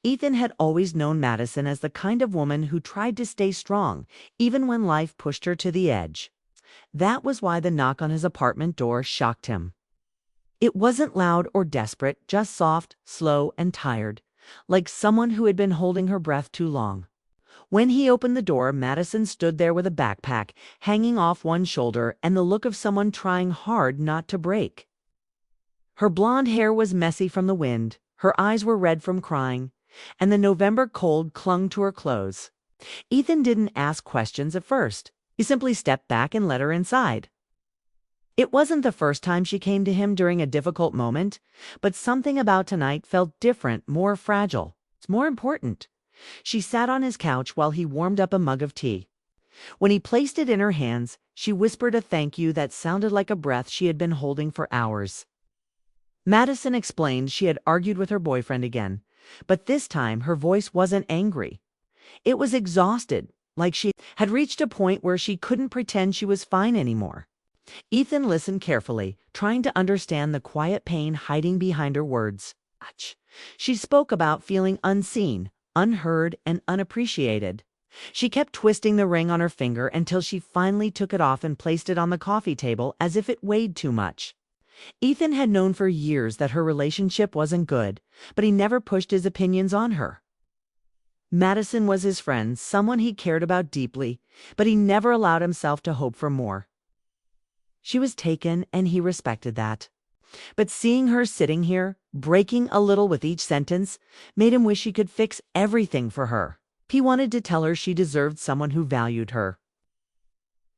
Ethan had always known Madison as the kind of woman who tried to stay strong, even when life pushed her to the edge. That was why the knock on his apartment door shocked him. It wasn't loud or desperate, just soft, slow, and tired, like someone who had been holding her breath too long. When he opened the door, Madison stood there with a backpack hanging off one shoulder and the look of someone trying hard not to break. Her blonde hair was messy from the wind, her eyes were red from crying, and the November cold clung to her clothes. Ethan didn't ask questions at first. He simply stepped back and let her inside. It wasn't the first time she came to him during a difficult moment, but something about tonight felt different, more fragile. It's more important. She sat on his couch while he warmed up a mug of tea. When he placed it in her hands, she whispered a thank you that sounded like a breath she had been holding for hours. Madison explained she had argued with her boyfriend again, but this time her voice wasn't angry. It was exhausted, like she had reached a point where she couldn't pretend she was fine anymore. Ethan listened carefully, trying to understand the quiet pain hiding behind her words. She spoke about feeling unseen, unheard, and unappreciated. She kept twisting the ring on her finger until she finally took it off and placed it on the coffee table as if it weighed too much. Ethan had known for years that her relationship wasn't good, but he never pushed his opinions on her. Madison was his friend, someone he cared about deeply, but he never allowed himself to hope for more. She was taken, and he respected that. But seeing her sitting here, breaking a little with each sentence, made him wish he could fix everything for her. He wanted to tell her she deserved someone who valued her.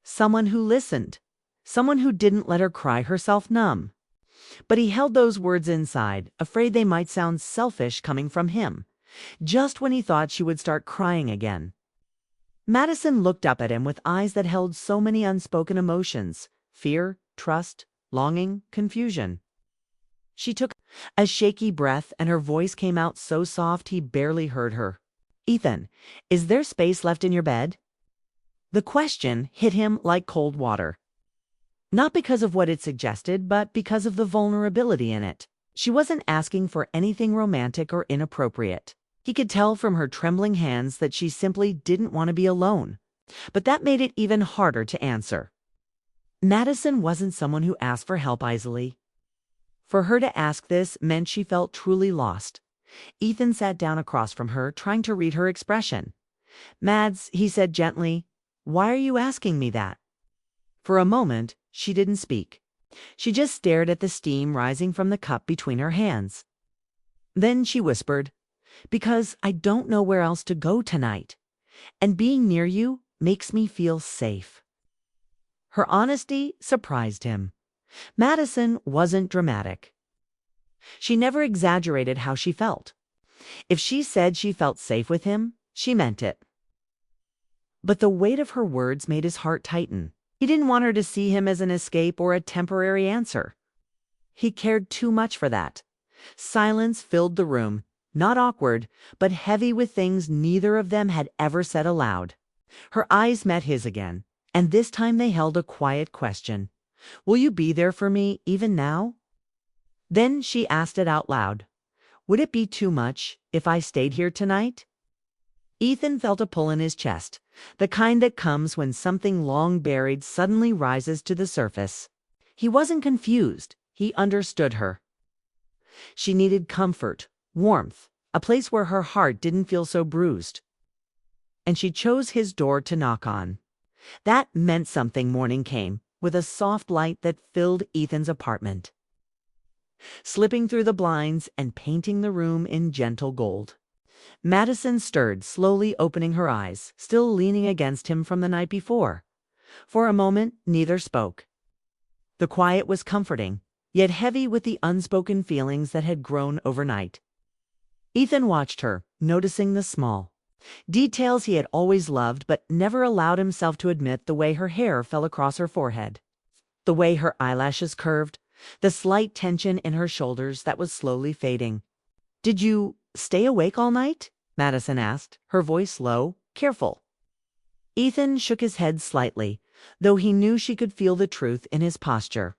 Someone who listened. Someone who didn't let her cry herself numb. But he held those words inside, afraid they might sound selfish coming from him, just when he thought she would start crying again. Madison looked up at him with eyes that held so many unspoken emotions: fear, trust, longing, confusion. She took a shaky breath, and her voice came out so soft he barely heard her. "Ethan, is there space left in your bed?" The question hit him like cold water. Not because of what it suggested, but because of the vulnerability in it. She wasn't asking for anything romantic or inappropriate. He could tell from her trembling hands that she simply didn't want to be alone. But that made it even harder to answer. Madison wasn't someone who asked for help easily. For her to ask this meant she felt truly lost. Ethan sat down across from her, trying to read her expression. "Mads," he said gently, "why are you asking me that?" For a moment, she didn't speak. She just stared at the steam rising from the cup between her hands. Then she whispered, "Because I don't know where else to go tonight. And being near you makes me feel safe." Her honesty surprised him. Madison wasn't dramatic. She never exaggerated how she felt. If she said she felt safe with him, she meant it. But the weight of her words made his heart tighten. He didn't want her to see him as an escape or a temporary answer. He cared too much for that. Silence filled the room, not awkward, but heavy with things neither of them had ever said aloud. Her eyes met his again, and this time they held a quiet question. "Will you be there for me even now?" Then she asked it out loud. "Would it be too much if I stayed here tonight?" Ethan felt a pull in his chest, the kind that comes when something long buried suddenly rises to the surface. He wasn't confused. He understood her. She needed comfort, warmth, a place where her heart didn't feel so bruised. And she chose his door to knock on. That meant something. Morning came, with a soft light that filled Ethan's apartment, slipping through the blinds and painting the room in gentle gold. Madison stirred, slowly opening her eyes, still leaning against him from the night before. For a moment, neither spoke. The quiet was comforting, yet heavy with the unspoken feelings that had grown overnight. Ethan watched her, noticing the small details he had always loved but never allowed himself to admit: the way her hair fell across her forehead, the way her eyelashes curved, the slight tension in her shoulders that was slowly fading. "Did you stay awake all night?" Madison asked, her voice low, careful. Ethan shook his head slightly, though he knew she could feel the truth in his posture.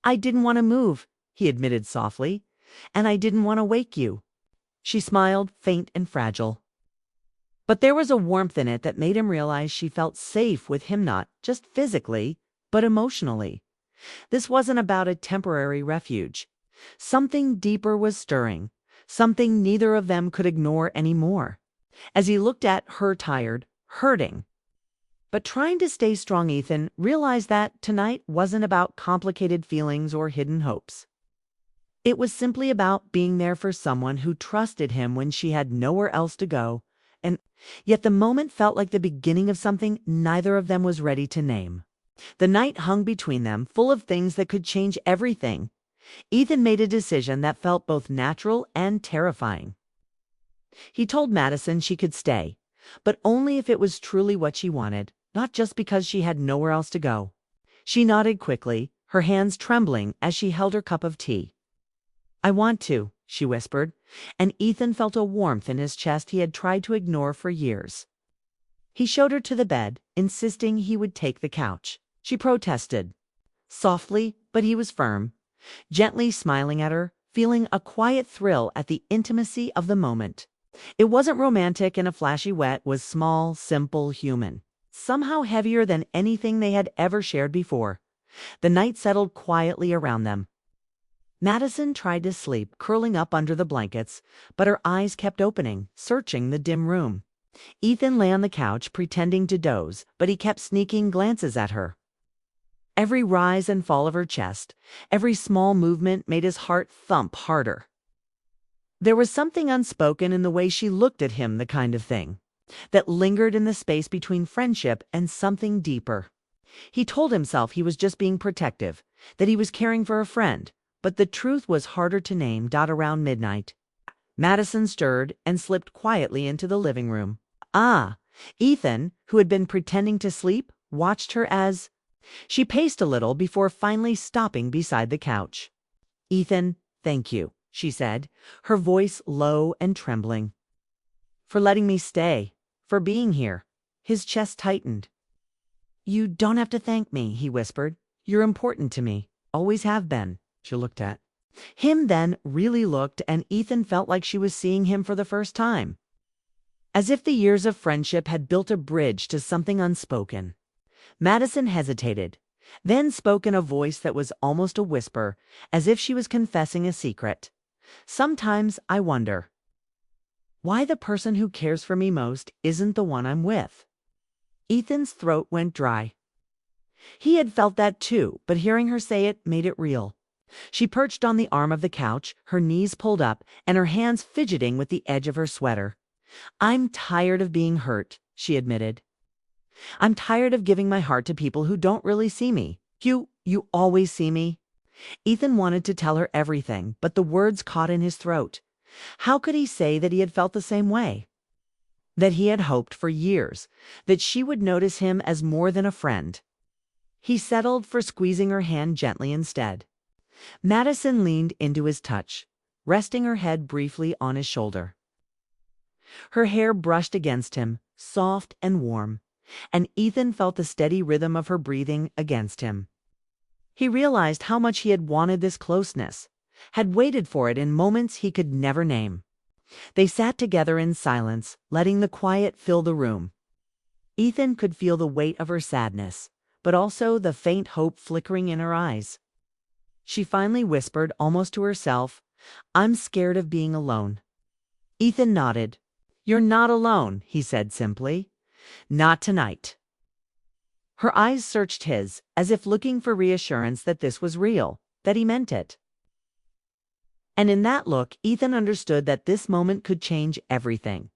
"I didn't want to move," he admitted softly, "and I didn't want to wake you." She smiled, faint and fragile. But there was a warmth in it that made him realize she felt safe with him, not just physically, but emotionally. This wasn't about a temporary refuge. Something deeper was stirring, something neither of them could ignore anymore. As he looked at her tired, hurting, but trying to stay strong, Ethan realized that tonight wasn't about complicated feelings or hidden hopes. It was simply about being there for someone who trusted him when she had nowhere else to go, and yet the moment felt like the beginning of something neither of them was ready to name. The night hung between them, full of things that could change everything. Ethan made a decision that felt both natural and terrifying. He told Madison she could stay, but only if it was truly what she wanted, not just because she had nowhere else to go. She nodded quickly, her hands trembling as she held her cup of tea. "I want to," she whispered, and Ethan felt a warmth in his chest he had tried to ignore for years. He showed her to the bed, insisting he would take the couch. She protested. Softly, but he was firm, gently smiling at her, feeling a quiet thrill at the intimacy of the moment. It wasn't romantic in a flashy way, it was small, simple, human. Somehow heavier than anything they had ever shared before. The night settled quietly around them. Madison tried to sleep, curling up under the blankets, but her eyes kept opening, searching the dim room. Ethan lay on the couch, pretending to doze, but he kept sneaking glances at her. Every rise and fall of her chest, every small movement made his heart thump harder. There was something unspoken in the way she looked at him, the kind of thing that lingered in the space between friendship and something deeper. He told himself he was just being protective, that he was caring for a friend, but the truth was harder to name. Around midnight, Madison stirred and slipped quietly into the living room. Ethan, who had been pretending to sleep, watched her as she paced a little before finally stopping beside the couch. "Ethan, thank you," she said, her voice low and trembling. "For letting me stay, for being here." His chest tightened. "You don't have to thank me," he whispered. "You're important to me. Always have been." She looked at him, then really looked, and Ethan felt like she was seeing him for the first time. As if the years of friendship had built a bridge to something unspoken. Madison hesitated, then spoke in a voice that was almost a whisper, as if she was confessing a secret. "Sometimes I wonder why the person who cares for me most isn't the one I'm with." Ethan's throat went dry. He had felt that too, but hearing her say it made it real. She perched on the arm of the couch, her knees pulled up, and her hands fidgeting with the edge of her sweater. "I'm tired of being hurt," she admitted. "I'm tired of giving my heart to people who don't really see me. You always see me." Ethan wanted to tell her everything, but the words caught in his throat. How could he say that he had felt the same way? That he had hoped for years that she would notice him as more than a friend. He settled for squeezing her hand gently instead. Madison leaned into his touch, resting her head briefly on his shoulder. Her hair brushed against him, soft and warm, and Ethan felt the steady rhythm of her breathing against him. He realized how much he had wanted this closeness, had waited for it in moments he could never name. They sat together in silence, letting the quiet fill the room. Ethan could feel the weight of her sadness, but also the faint hope flickering in her eyes. She finally whispered, almost to herself, "I'm scared of being alone." Ethan nodded. "You're not alone," he said simply. "Not tonight." Her eyes searched his, as if looking for reassurance that this was real, that he meant it. And in that look, Ethan understood that this moment could change everything.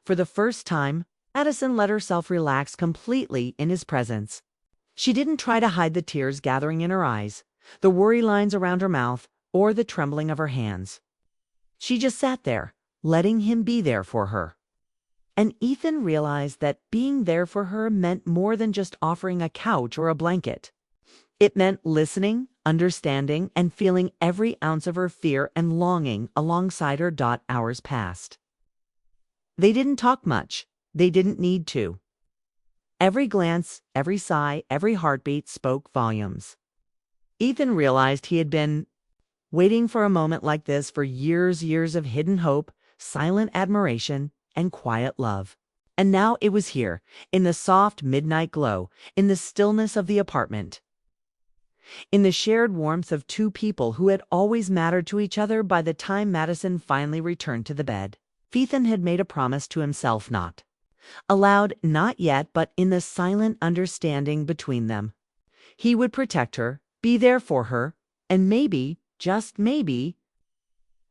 For the first time, Madison let herself relax completely in his presence. She didn't try to hide the tears gathering in her eyes, the worry lines around her mouth, or the trembling of her hands. She just sat there, letting him be there for her. And Ethan realized that being there for her meant more than just offering a couch or a blanket. It meant listening, understanding, and feeling every ounce of her fear and longing alongside her. Hours passed. They didn't talk much. They didn't need to. Every glance, every sigh, every heartbeat spoke volumes. Ethan realized he had been waiting for a moment like this for years of hidden hope, silent admiration, and quiet love. And now it was here, in the soft midnight glow, in the stillness of the apartment, in the shared warmth of two people who had always mattered to each other. By the time Madison finally returned to the bed, Ethan had made a promise to himself, not aloud, not yet, but in the silent understanding between them. He would protect her, be there for her, and maybe, just maybe,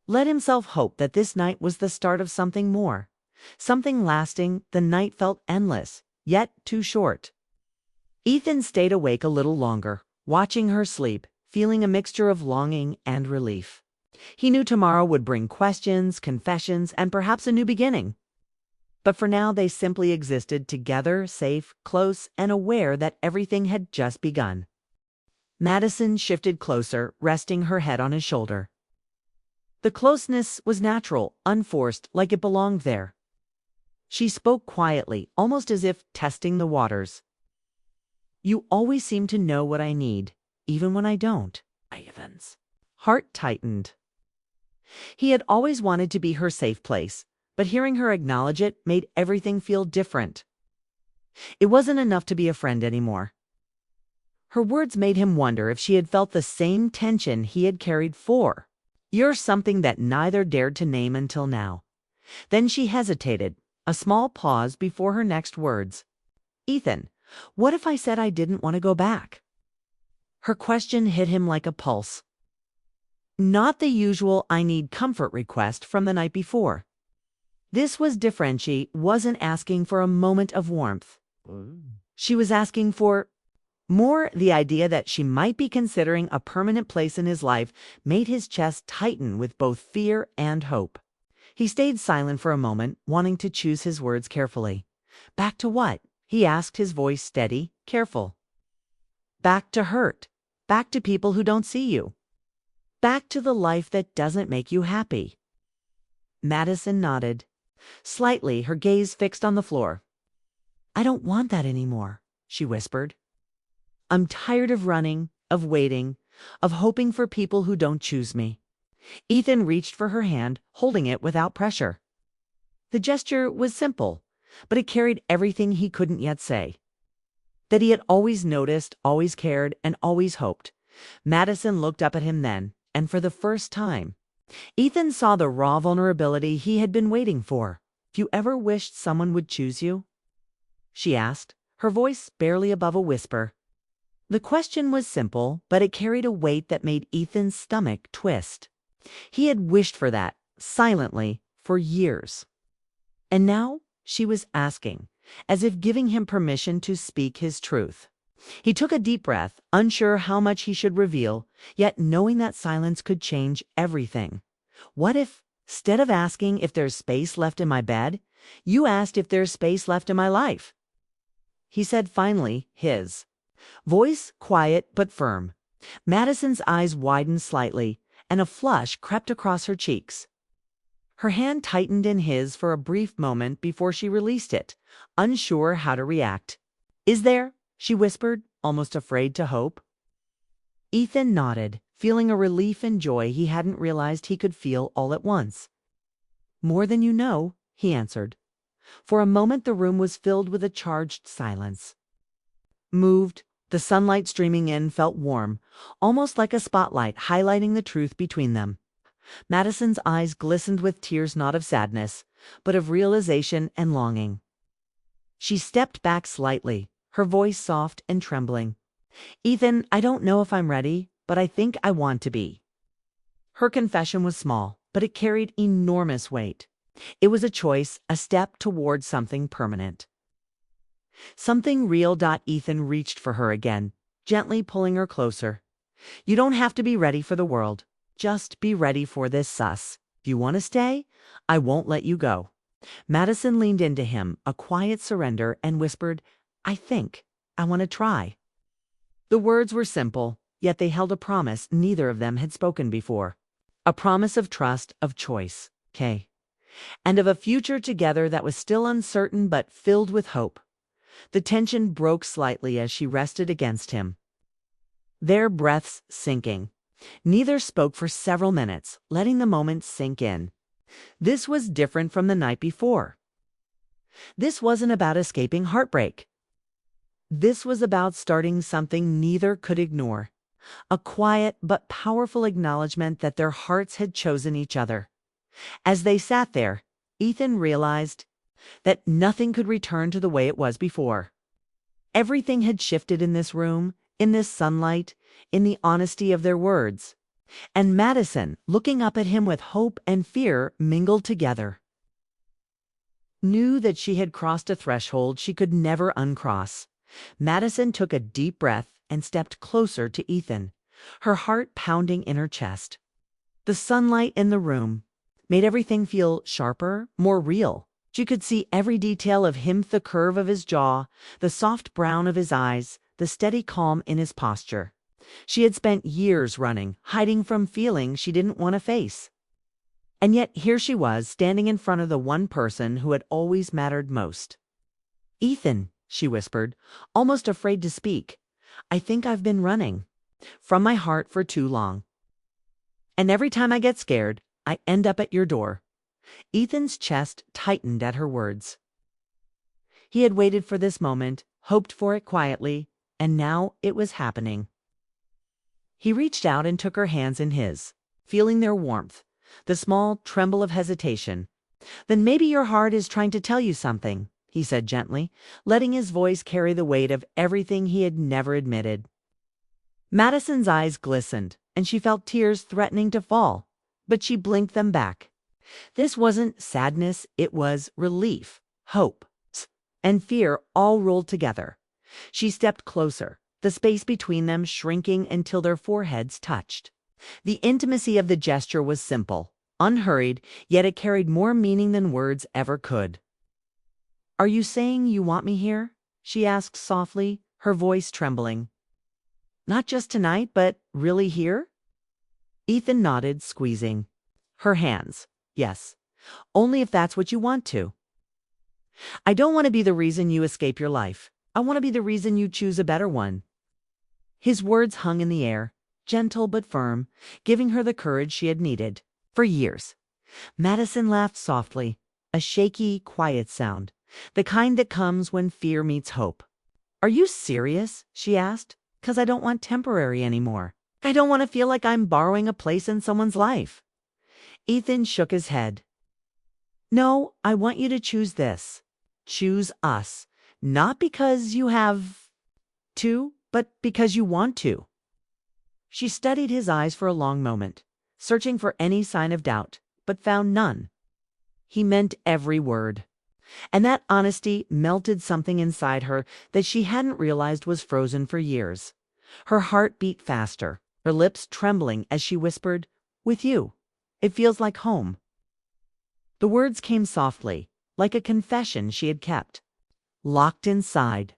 let himself hope that this night was the start of something more, something lasting. The night felt endless, yet too short. Ethan stayed awake a little longer, watching her sleep, feeling a mixture of longing and relief. He knew tomorrow would bring questions, confessions, and perhaps a new beginning. But for now they simply existed together, safe, close, and aware that everything had just begun. Madison shifted closer, resting her head on his shoulder. The closeness was natural, unforced, like it belonged there. She spoke quietly, almost as if testing the waters. "You always seem to know what I need, even when I don't." Ivan's heart tightened. He had always wanted to be her safe place, but hearing her acknowledge it made everything feel different. It wasn't enough to be a friend anymore. Her words made him wonder if she had felt the same tension he had carried for. "You're something that neither dared to name until now." Then she hesitated, a small pause before her next words. "Ethan, what if I said I didn't want to go back?" Her question hit him like a pulse. Not the usual "I need comfort" request from the night before. This was different. She wasn't asking for a moment of warmth. She was asking for more. The idea that she might be considering a permanent place in his life made his chest tighten with both fear and hope. He stayed silent for a moment, wanting to choose his words carefully. "Back to what?" he asked, his voice steady, careful. "Back to hurt. Back to people who don't see you. Back to the life that doesn't make you happy." Madison nodded. Slightly, her gaze fixed on the floor. "I don't want that anymore," she whispered. "I'm tired of running, of waiting, of hoping for people who don't choose me." Ethan reached for her hand, holding it without pressure. The gesture was simple, but it carried everything he couldn't yet say. That he had always noticed, always cared, and always hoped. Madison looked up at him then, and for the first time, Ethan saw the raw vulnerability he had been waiting for. "Have you ever wished someone would choose you?" she asked, her voice barely above a whisper. The question was simple, but it carried a weight that made Ethan's stomach twist. He had wished for that, silently, for years. And now she was asking, as if giving him permission to speak his truth. He took a deep breath, unsure how much he should reveal, yet knowing that silence could change everything. "What if, instead of asking if there's space left in my bed, you asked if there's space left in my life?" he said finally, his voice quiet but firm. Madison's eyes widened slightly, and a flush crept across her cheeks. Her hand tightened in his for a brief moment before she released it, unsure how to react. "Is there?" she whispered, almost afraid to hope. Ethan nodded, feeling a relief and joy he hadn't realized he could feel all at once. "More than you know," he answered. For a moment the room was filled with a charged silence. Moved, the sunlight streaming in felt warm, almost like a spotlight highlighting the truth between them. Madison's eyes glistened with tears, not of sadness, but of realization and longing. She stepped back slightly, her voice soft and trembling. "Ethan, I don't know if I'm ready, but I think I want to be." Her confession was small, but it carried enormous weight. It was a choice, a step toward something permanent. Something real. Ethan reached for her again, gently pulling her closer. "You don't have to be ready for the world. Just be ready for this sus. If you want to stay, I won't let you go." Madison leaned into him, a quiet surrender, and whispered, "I think I want to try." The words were simple, yet they held a promise neither of them had spoken before. A promise of trust, of choice, and of a future together that was still uncertain but filled with hope. The tension broke slightly as she rested against him, their breaths sinking. Neither spoke for several minutes, letting the moment sink in. This was different from the night before. This wasn't about escaping heartbreak. This was about starting something neither could ignore. A quiet but powerful acknowledgement that their hearts had chosen each other. As they sat there, Ethan realized that nothing could return to the way it was before. Everything had shifted in this room, in this sunlight, in the honesty of their words. And Madison, looking up at him with hope and fear mingled together, knew that she had crossed a threshold she could never uncross. Madison took a deep breath and stepped closer to Ethan, her heart pounding in her chest. The sunlight in the room made everything feel sharper, more real. She could see every detail of him, the curve of his jaw, the soft brown of his eyes, the steady calm in his posture. She had spent years running, hiding from feelings she didn't want to face. And yet here she was, standing in front of the one person who had always mattered most. "Ethan," she whispered, almost afraid to speak, "I think I've been running from my heart for too long. And every time I get scared, I end up at your door." Ethan's chest tightened at her words. He had waited for this moment, hoped for it quietly, and now it was happening. He reached out and took her hands in his, feeling their warmth, the small tremble of hesitation. "Then maybe your heart is trying to tell you something," he said gently, letting his voice carry the weight of everything he had never admitted. Madison's eyes glistened, and she felt tears threatening to fall, but she blinked them back. This wasn't sadness, it was relief, hope, and fear all rolled together. She stepped closer, the space between them shrinking until their foreheads touched. The intimacy of the gesture was simple, unhurried, yet it carried more meaning than words ever could. "Are you saying you want me here?" she asked softly, her voice trembling. "Not just tonight, but really here?" Ethan nodded, squeezing her hands. "Yes, only if that's what you want to. I don't want to be the reason you escape your life. I want to be the reason you choose a better one." His words hung in the air, gentle but firm, giving her the courage she had needed for years. Madison laughed softly, a shaky, quiet sound, the kind that comes when fear meets hope. "Are you serious?" she asked. "'Cause I don't want temporary anymore. I don't want to feel like I'm borrowing a place in someone's life." Ethan shook his head. "No, I want you to choose this. Choose us. Not because you have to, but because you want to." She studied his eyes for a long moment, searching for any sign of doubt, but found none. He meant every word. And that honesty melted something inside her that she hadn't realized was frozen for years. Her heart beat faster, her lips trembling as she whispered, "With you, it feels like home." The words came softly, like a confession she had kept. Locked inside,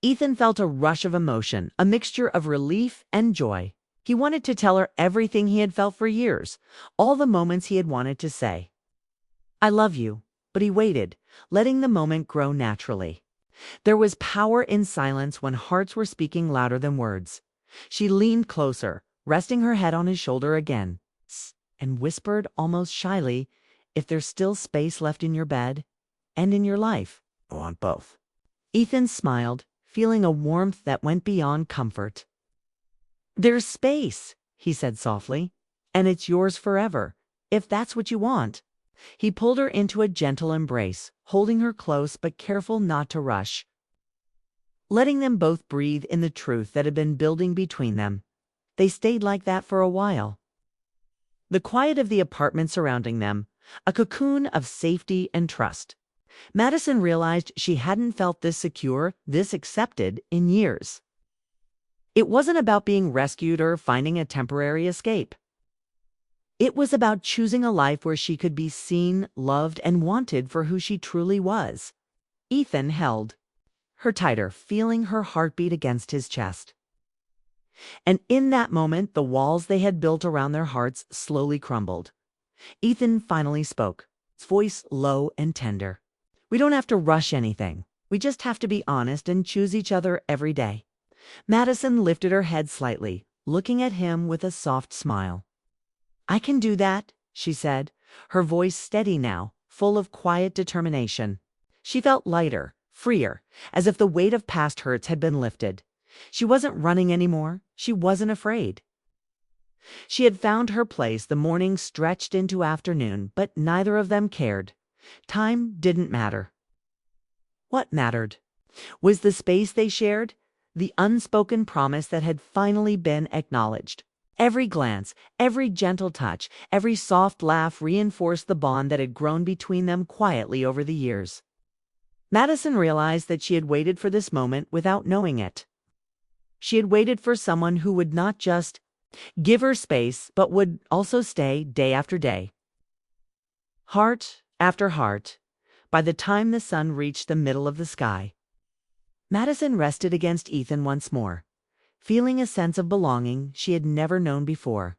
Ethan felt a rush of emotion, a mixture of relief and joy. He wanted to tell her everything he had felt for years, all the moments he had wanted to say, "I love you," but he waited, letting the moment grow naturally. There was power in silence when hearts were speaking louder than words. She leaned closer, resting her head on his shoulder again, and whispered almost shyly, "If there's still space left in your bed and in your life, I want both." Ethan smiled, feeling a warmth that went beyond comfort. "There's space," he said softly, "and it's yours forever, if that's what you want." He pulled her into a gentle embrace, holding her close but careful not to rush, letting them both breathe in the truth that had been building between them. They stayed like that for a while. The quiet of the apartment surrounding them, a cocoon of safety and trust. Madison realized she hadn't felt this secure, this accepted in years. It wasn't about being rescued or finding a temporary escape. It was about choosing a life where she could be seen, loved, and wanted for who she truly was. Ethan held her tighter, feeling her heartbeat against his chest. And in that moment, the walls they had built around their hearts slowly crumbled. Ethan finally spoke, his voice low and tender. "We don't have to rush anything. We just have to be honest and choose each other every day." Madison lifted her head slightly, looking at him with a soft smile. "I can do that," she said, her voice steady now, full of quiet determination. She felt lighter, freer, as if the weight of past hurts had been lifted. She wasn't running anymore. She wasn't afraid. She had found her place. The morning stretched into afternoon, but neither of them cared. Time didn't matter. What mattered was the space they shared, the unspoken promise that had finally been acknowledged. Every glance, every gentle touch, every soft laugh reinforced the bond that had grown between them quietly over the years. Madison realized that she had waited for this moment without knowing it. She had waited for someone who would not just give her space, but would also stay day after day. Heart after heart, by the time the sun reached the middle of the sky, Madison rested against Ethan once more, feeling a sense of belonging she had never known before.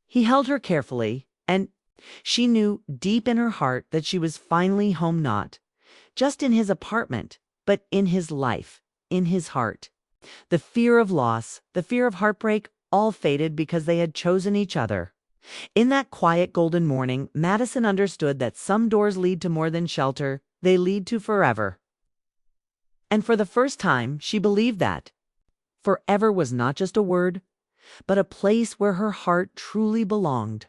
He held her carefully, and she knew deep in her heart that she was finally home, not just in his apartment, but in his life, in his heart. The fear of loss, the fear of heartbreak, all faded because they had chosen each other. In that quiet golden morning, Madison understood that some doors lead to more than shelter, they lead to forever. And for the first time, she believed that forever was not just a word, but a place where her heart truly belonged.